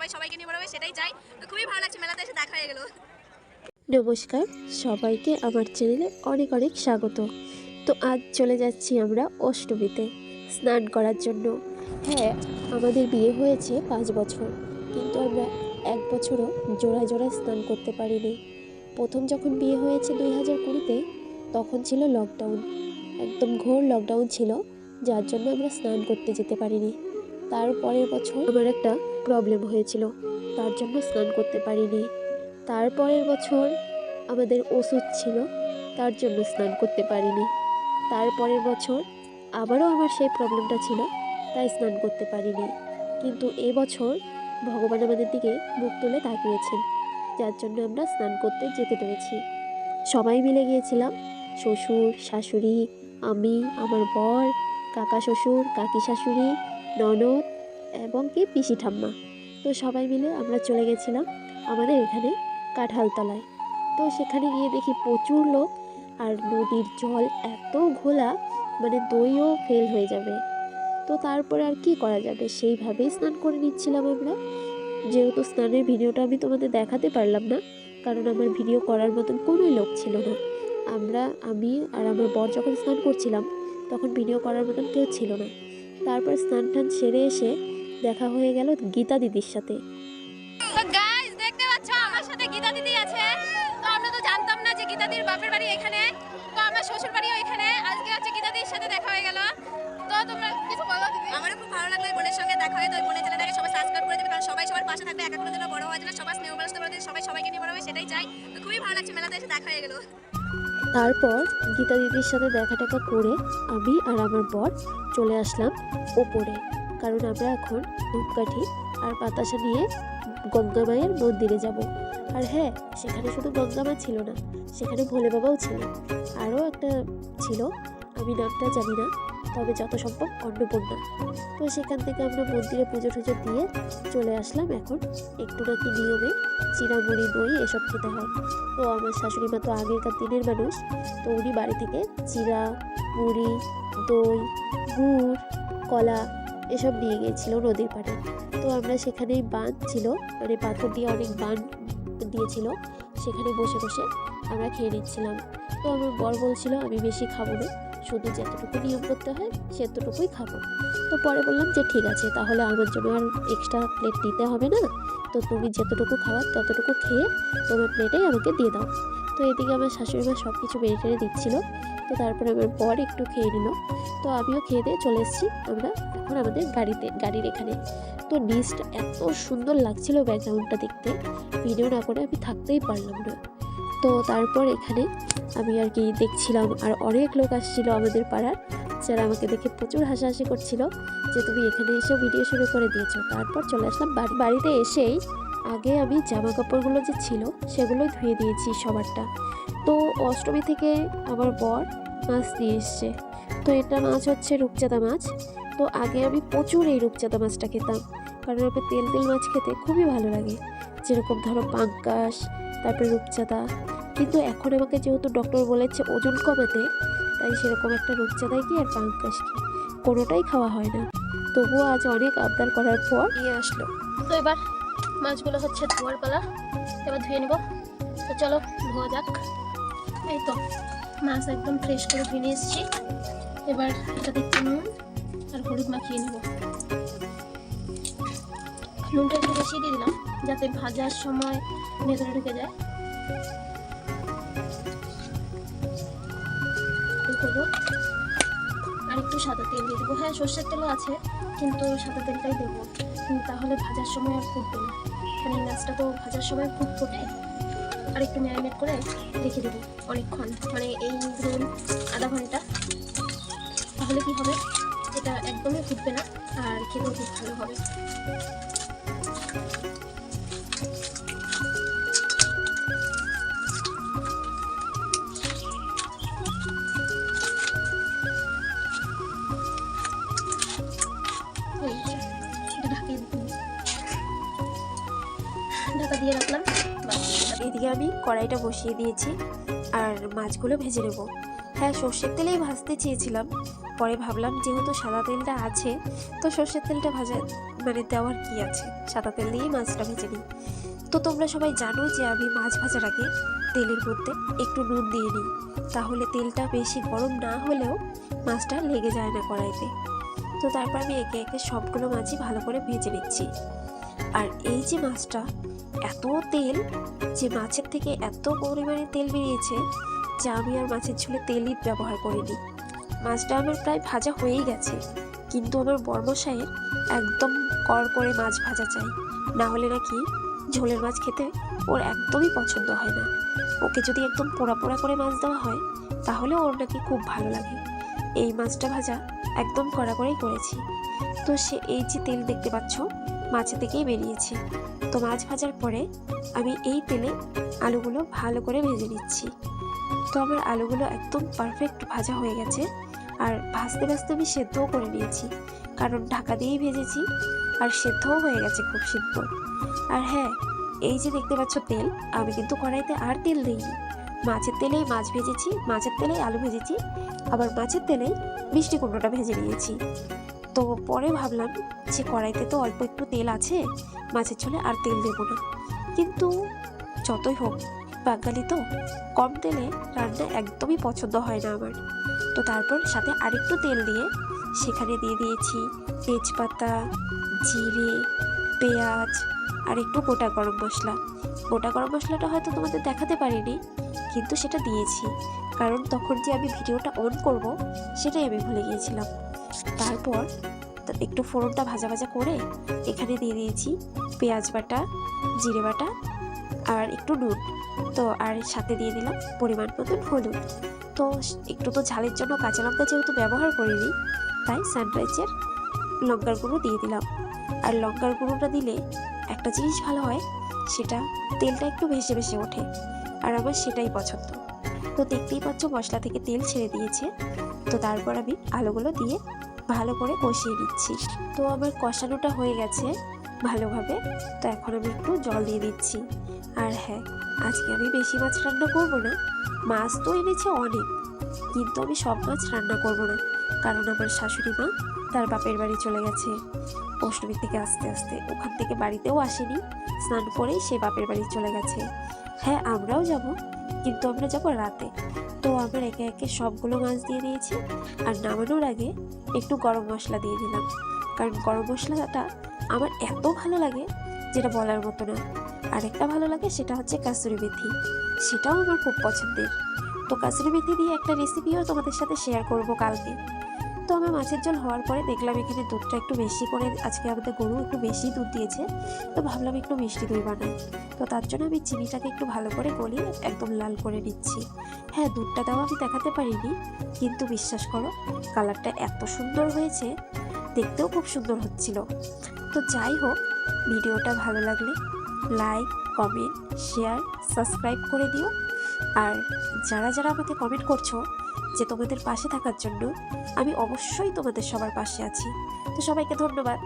সবাই সবাইকে নিয়ে বড় হবে সেটাই চাই। তো খুবই ভালো লাগছে, মেলাতে এসে দেখা হয়ে গেল। নমস্কার সবাইকে, আমার চ্যানেলে অনেক অনেক স্বাগত। তো আজ চলে যাচ্ছি আমরা অষ্টমীতে স্নান করার জন্য। হ্যাঁ, আমাদের বিয়ে হয়েছে 5 বছর, কিন্তু আমরা 1 বছরও জোড়ায় জোড়ায় স্নান করতে পারিনি। প্রথম যখন বিয়ে হয়েছে 2020-তে, তখন ছিল লকডাউন, একদম ঘোর লকডাউন ছিল, যার জন্য আমরা স্নান করতে যেতে পারিনি। তারপরের বছর আমার একটা প্রবলেম হয়েছিল, তার জন্য স্নান করতে পারিনি। তারপরের বছর আমাদের ওষুধ ছিল, তার জন্য স্নান করতে পারিনি। তারপরের বছর আবারও আমার সেই প্রবলেমটা ছিল, তাই স্নান করতে পারিনি। কিন্তু এবছর ভগবান আমাদের দিকে মুখ তুলে তাকিয়েছেন, যার জন্য আমরা স্নান করতে যেতে পেরেছি। সবাই মিলে গিয়েছিলাম, শ্বশুর শাশুড়ি, আমি, আমার বর, কাকা শ্বশুর, কাকি শাশুড়ি, ননদ এবং কি পিসি ঠাম্মা। তো সবাই মিলে আমরা চলে গেছিলাম আমাদের এখানে কাঁঠালতলায়। তো সেখানে গিয়ে দেখি প্রচুর লোক, আর নদীর জল এত ঘোলা, মানে দইও ফেল হয়ে যাবে। তো তারপরে আর কি করা যাবে, সেইভাবেই স্নান করে নিচ্ছিলাম আমরা। যেহেতু স্নানের ভিডিওটা আমি তোমাদের দেখাতে পারলাম না, কারণ আমার ভিডিও করার মতন কোনোই লোক ছিল না। আমি আর আমার বর যখন স্নান করছিলাম, তখন ভিডিও করার মতন কেউ ছিল না। তারপর স্নান টান সেরে এসে দেখা হয়ে গেল গীতা দিদির সাথে। তো গাইস দেখতে পাচ্ছ আমার সাথে গীতা দিদি আছে। তো আমরা তো জানতাম না যে গীতা দিদির বাপের বাড়ি এখানে, তো আমার শ্বশুর বাড়িও এখানে। আজকে হচ্ছে গীতা দিদির সাথে দেখা হয়ে গেল। তো তোমরা কিছু বলো দিদি। আমারও খুব ভালো লাগলো এই বোনের সঙ্গে দেখা হয়ে। তো এই বোনের চ্যানেলটাকে সবাই সাবস্ক্রাইব করে দেবে, কারণ সবাই সবার পাশে থাকবে, একা কোনো দিনও বড় হওয়া যায় না। সবাই স্নেহ ভালোবাসা করে সবাই সবাইকে নিয়ে বড় হবে সেটাই চাই। তো খুবই ভালো লাগছে, মেলাতে এসে দেখা হয়ে গেল। তারপর গীতা দিদির সাথে দেখা টাকা করে আমি আর আমার বর চলে আসলাম ওপরে, কারণ আমরা এখন ধূপকাঠি আর বাতাসা নিয়ে গঙ্গা মায়ের মন্দিরে যাব। আর হ্যাঁ, সেখানে শুধু গঙ্গা মা ছিল না, সেখানে ভোলে বাবাও ছিল, আরও একটা ছিল, আমি নামটা জানি না, তবে যত সম্ভব অন্নপূর্ণা। তো সেখান থেকে আমরা মন্দিরে পুজো টুজো দিয়ে চলে আসলাম। এখন একটু নাকি নিয়মে চিড়া মুড়ি দই এসব খেতে হয়। তো আমার শাশুড়ি মা তো আগেকার দিনের মানুষ, তো উনি বাড়ি থেকে চিড়া মুড়ি দই গুড় কলা এসব নিয়ে গিয়েছিল নদীর পাড়ে। তো আমরা সেখানেই বাঁধ ছিল, মানে পাথর দিয়ে অনেক বাঁধ দিয়েছিল, সেখানে বসে বসে আমরা খেয়ে নিচ্ছিলাম। তো আমার বর বলছিল আমি বেশি খাবো না, শুধু যতটুকু নিয়ম করতে হয় সেতটুকুই খাবো। তো পরে বললাম যে ঠিক আছে, তাহলে আমার জন্য আর এক্সট্রা প্লেট নিতে হবে না, তো তুমি যতটুকু খাওয়ার ততটুকু খেয়ে তোমার প্লেটেই আমাকে দিয়ে দাও। তো এদিকে আমার শাশুড়ি মা সব কিছু বেড়ে টেড়ে দিচ্ছিল। তো তারপরে আমার বর একটু খেয়ে নিল, তো আমিও খেয়ে দিয়ে চলে এসেছি আমরা এখন আমাদের গাড়ির এখানে। তো নিচটা এত সুন্দর লাগছিল, ব্যাকগ্রাউন্ডটা দেখতে, ভিডিও না করে আমি থাকতেই পারলাম না। তো তারপর এখানে আমি আর কি দেখছিলাম, আর অনেক লোক আসছিল আমাদের পাড়ার, যারা আমাকে দেখে প্রচুর হাসাহাসি করছিল যে তুমি এখানে এসেও ভিডিও শুরু করে দিয়েছো। তারপর চলে আসলাম বাড়িতে এসেই আগে আমি জামা কাপড়গুলো যে ছিল সেগুলো ধুয়ে দিয়েছি সবারটা। তো অষ্টমী থেকে আমার বর মাছ নিয়ে এসছে। তো এটা মাছ হচ্ছে রূপচাঁদা মাছ। তো আগে আমি প্রচুর এই রূপচাঁদা মাছটা খেতাম, কারণ আমার তেল মাছ খেতে খুবই ভালো লাগে, যেরকম ধরো পাঙ্গাস, তারপরে রূপচাঁদা। কিন্তু এখন আমাকে যেহেতু ডক্টর বলেছে ওজন কমাতে, তাই সেরকম একটা রূপচাঁদাই কি আর পাঙ্গাস কি কোনোটাই খাওয়া হয় না। তবুও আজ অনেক আবদার করার পর নিয়ে আসলো। তো এবার মাছগুলো হচ্ছে ধোয়ার পালা, এবার ধুয়ে নেব। তো চলো ধোয়া যাক। এই তো মাছ একদম ফ্রেশ করে ধুয়ে নিয়ে এসেছি। এবার এটাতে একটু নুন আর হলুদ মাখিয়ে নেব। নুনটা একটু বেশি দিয়ে দিলাম যাতে ভাজার সময় ভেতরে ঢুকে যায়। হলুদ আর একটু সাদা তেল দিয়ে দেবো। হ্যাঁ, সর্ষের তেলও আছে, কিন্তু সাদা তেলটাই দেবো, তাহলে ভাজার সময় আর ফুটবে না। মানে মাছটা তো ভাজার সময় খুব ফোটে। আর একটু ম্যারিনেট করে রেখে দেবো অনেকক্ষণ, মানে এই ধরুন আধা ঘন্টা। তাহলে কি হবে, এটা একদমই ফুটবে না আর খেতেও খুব ভালো হবে। ঢাকা দিয়ে রাখলাম। এদিকে আমি কড়াইটা বসিয়ে দিয়েছি আর মাছগুলো ভেজে নেব। হ্যাঁ, সর্ষের তেলেই ভাজতে চেয়েছিলাম, পরে ভাবলাম যেহেতু সাদা তেলটা আছে তো সর্ষের তেলটা ভাজা মানে দেওয়ার কি আছে, সাদা তেল দিয়েই মাছটা ভেজে নিই। তো তোমরা সবাই জানো যে আমি মাছ ভাজার আগে তেলের মধ্যে একটু নুন দিয়ে নিই, তাহলে তেলটা বেশি গরম না হলেও মাছটা লেগে যায় না কড়াইতে। তো তারপর আমি একে একে সবগুলো মাছই ভালো করে ভেজে নিচ্ছি। আর এই যে মাছটা এত তেল, যে মাছের থেকে এত পরিমাণে তেল বেরিয়েছে যে আমি আর মাছের ঝোলে তেলই ব্যবহার করিনি। মাছটা আমার প্রায় ভাজা হয়েই গেছে, কিন্তু আমার বর্মশাইয়ের একদম কড় করে মাছ ভাজা চাই, না হলে নাকি ঝোলের মাছ খেতে ওর একদমই পছন্দ হয় না। ওকে যদি একদম পোড়া পোড়া করে মাছ দেওয়া হয় তাহলে ওর নাকি খুব ভালো লাগে। এই মাছটা ভাজা একদম কড়া করেই করেছি। তো সে এই যে তেল দেখতে পাচ্ছ মাছে থেকেই বেরিয়েছে। তো মাছ ভাজার পরে আমি এই তেলে আলুগুলো ভালো করে ভেজে নিচ্ছি। তো আমার আলুগুলো একদম পারফেক্ট ভাজা হয়ে গেছে, আর ভাজতে ভাজতে আমি সেদ্ধও করে নিয়েছি, কারণ ঢাকা দিয়েই ভেজেছি আর সেদ্ধও হয়ে গেছে খুব সিম্পল। আর হ্যাঁ, এই যে দেখতে পাচ্ছ তেল, আমি কিন্তু কড়াইতে আর তেল দিইনি, মাছের তেলেই মাছ ভেজেছি, মাছের তেলেই আলু ভেজেছি, আবার মাছের তেলেই মিষ্টি কুমড়োটা ভেজে নিয়েছি। তো পরে ভাবলাম যে কড়াইতে তো অল্প একটু তেল আছে, মাছের ঝোলে আর তেল দেবো না। কিন্তু যতই হোক বাঙালি তো, কম তেলে রান্না একদমই পছন্দ হয় না আমার। তো তারপর সাথে আরেকটু তেল দিয়ে সেখানে দিয়ে দিয়েছি তেজপাতা, জিরে, পেঁয়াজ আর একটু গোটা গরম মশলা। গোটা গরম মশলাটা হয়তো তোমাদের দেখাতে পারিনি, কিন্তু সেটা দিয়েছি, কারণ তখন যে আমি ভিডিওটা অন করব সেটাই আমি ভুলে গিয়েছিলাম। তারপর একটু ফোড়নটা ভাজা ভাজা করে এখানে দিয়ে দিয়েছি পেঁয়াজ বাটা, জিরে বাটা আর একটু নুন। তো আর সাথে দিয়ে দিলাম পরিমাণ মতন হলুদ। তো একটু তো ঝালের জন্য কাঁচা লঙ্কা যেহেতু ব্যবহার করিনি, তাই সানরাইজের লঙ্কার গুঁড়ো দিয়ে দিলাম। আর লঙ্কার গুঁড়োটা দিলে একটা জিনিস ভালো হয়, সেটা তেলটা একটু ভেসে ভেসে ওঠে, আর আমার সেটাই পছন্দ। তো দেখতেই পাচ্ছ মশলা থেকে তেল ছেড়ে দিয়েছে। তো তারপর আমি আলুগুলো দিয়ে ভালো করে কষিয়ে নিচ্ছি। তো আমার কষানোটা হয়ে গেছে ভালোভাবে। তো এখন আমি একটু জল দিয়ে দিচ্ছি। আর হ্যাঁ, আজকে আমি বেশি মাছ রান্না করব না, মাছ তো এনেছে অনেক, কিন্তু আমি সব মাছ রান্না করব না, কারণ আমার শাশুড়ি মা তার বাপের বাড়ি চলে গেছে অষ্টমী থেকে আস্তে আস্তে, ওখান থেকে বাড়িতেও আসেনি, স্নান করেই সে বাপের বাড়ি চলে গেছে। হ্যাঁ, আমরাও যাব, কিন্তু আমরা যাব রাতে। তো আমরা একে একে সবগুলো মাছ দিয়ে দিয়েছি, আর নামানোর আগে একটু গরম মশলা দিয়ে দিলাম, কারণ গরম মশলাটা আমার এত ভালো লাগে যেটা বলার মতো না। আরেকটা ভালো লাগে সেটা হচ্ছে কাসুরি মেথি, সেটাও আমার খুব পছন্দের। তো কাসুরি মেথি দিয়ে একটা রেসিপিও তোমাদের সাথে শেয়ার করব কালকে। তো আমার মাছের ঝোল হওয়ার পরে দেখলাম এখানে দুধটা একটু বেশি করে, আজকে আমাদের গরু একটু বেশি দুধ দিয়েছে, তো ভাবলাম একটু মিষ্টি দই বানাই। তো তার জন্য আমি চিনিটাকে একটু ভালো করে গলিয়ে একদম লাল করে নিচ্ছি। হ্যাঁ, দুধটা দেওয়া আমি দেখাতে পারিনি, কিন্তু বিশ্বাস করো কালারটা এত সুন্দর হয়েছে, দেখতেও খুব সুন্দর হচ্ছিল। তো যাই হোক, ভিডিওটা ভালো লাগলে লাইক, কমেন্ট, শেয়ার, সাবস্ক্রাইব করে দিও। আর যারা যারা আমাকে কমেন্ট করছো যে তোমাদের পাশে থাকার জন্য, আমি অবশ্যই তোমাদের সবার পাশে আছি। তো সবাইকে ধন্যবাদ।